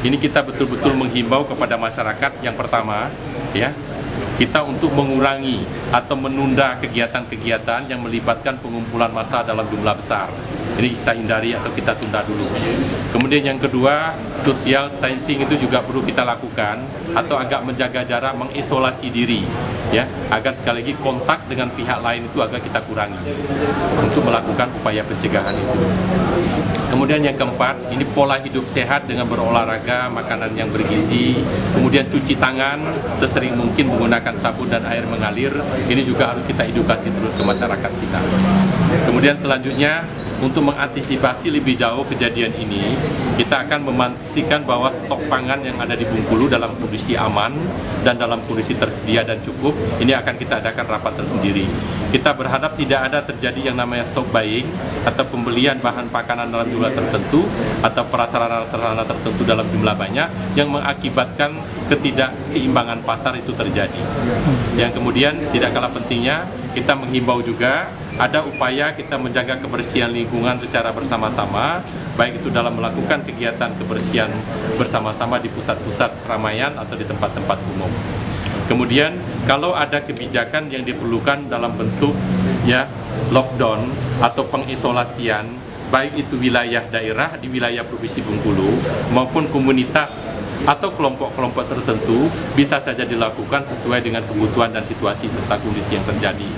ini kita betul-betul menghimbau kepada masyarakat yang pertama, ya, kita untuk mengurangi atau menunda kegiatan-kegiatan yang melibatkan pengumpulan massa dalam jumlah besar. Jadi kita hindari atau kita tunda dulu. Kemudian yang kedua, social distancing itu juga perlu kita lakukan atau agak menjaga jarak, mengisolasi diri, ya, agar sekali lagi kontak dengan pihak lain itu agak kita kurangi untuk melakukan upaya pencegahan itu. Kemudian yang keempat, ini pola hidup sehat dengan berolahraga, makanan yang bergizi, kemudian cuci tangan sesering mungkin menggunakan sabun dan air mengalir. Ini juga harus kita edukasi terus ke masyarakat kita. Kemudian selanjutnya, untuk mengantisipasi lebih jauh kejadian ini, kita akan memastikan bahwa stok pangan yang ada di Bengkulu dalam kondisi aman dan dalam kondisi tersedia dan cukup. Ini akan kita adakan rapat tersendiri. Kita berharap tidak ada terjadi yang namanya stock buying atau pembelian bahan makanan dalam jumlah tertentu atau prasarana tertentu dalam jumlah banyak yang mengakibatkan ketidakseimbangan pasar itu terjadi. Yang kemudian tidak kalah pentingnya, kita menghimbau juga ada upaya kita menjaga kebersihan lingkungan secara bersama-sama, baik itu dalam melakukan kegiatan kebersihan bersama-sama di pusat-pusat keramaian atau di tempat-tempat umum. Kemudian kalau ada kebijakan yang diperlukan dalam bentuk, ya, lockdown atau pengisolasian, baik itu wilayah daerah di wilayah Provinsi Bengkulu maupun komunitas atau kelompok-kelompok tertentu, bisa saja dilakukan sesuai dengan kebutuhan dan situasi serta kondisi yang terjadi.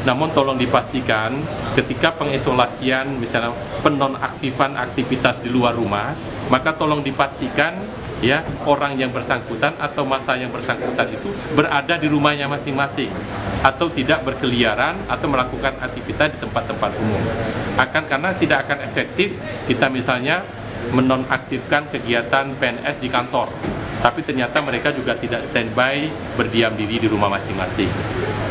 Namun tolong dipastikan ketika pengisolasian, misalnya penonaktifan aktivitas di luar rumah, maka tolong dipastikan, ya, orang yang bersangkutan atau massa yang bersangkutan itu berada di rumahnya masing-masing atau tidak berkeliaran atau melakukan aktivitas di tempat-tempat umum. Karena tidak akan efektif kita misalnya menonaktifkan kegiatan PNS di kantor, tapi ternyata mereka juga tidak standby berdiam diri di rumah masing-masing.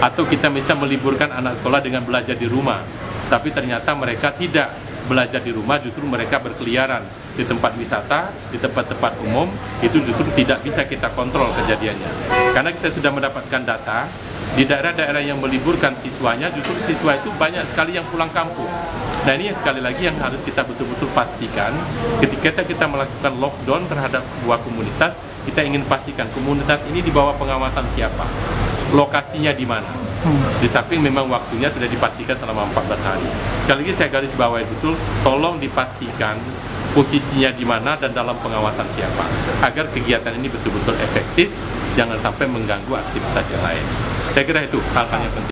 Atau kita bisa meliburkan anak sekolah dengan belajar di rumah, tapi ternyata mereka tidak belajar di rumah, justru mereka berkeliaran di tempat wisata, di tempat-tempat umum. Itu justru tidak bisa kita kontrol kejadiannya. Karena kita sudah mendapatkan data, di daerah-daerah yang meliburkan siswanya, justru siswa itu banyak sekali yang pulang kampung. Nah, ini sekali lagi yang harus kita betul-betul pastikan ketika kita melakukan lockdown terhadap sebuah komunitas. Kita ingin pastikan komunitas ini di bawah pengawasan siapa, lokasinya di mana. Di samping memang waktunya sudah dipastikan selama 14 hari. Sekali lagi saya garis bawahi betul, tolong dipastikan posisinya di mana dan dalam pengawasan siapa, agar kegiatan ini betul-betul efektif, jangan sampai mengganggu aktivitas yang lain. Saya kira itu hal-hal yang penting.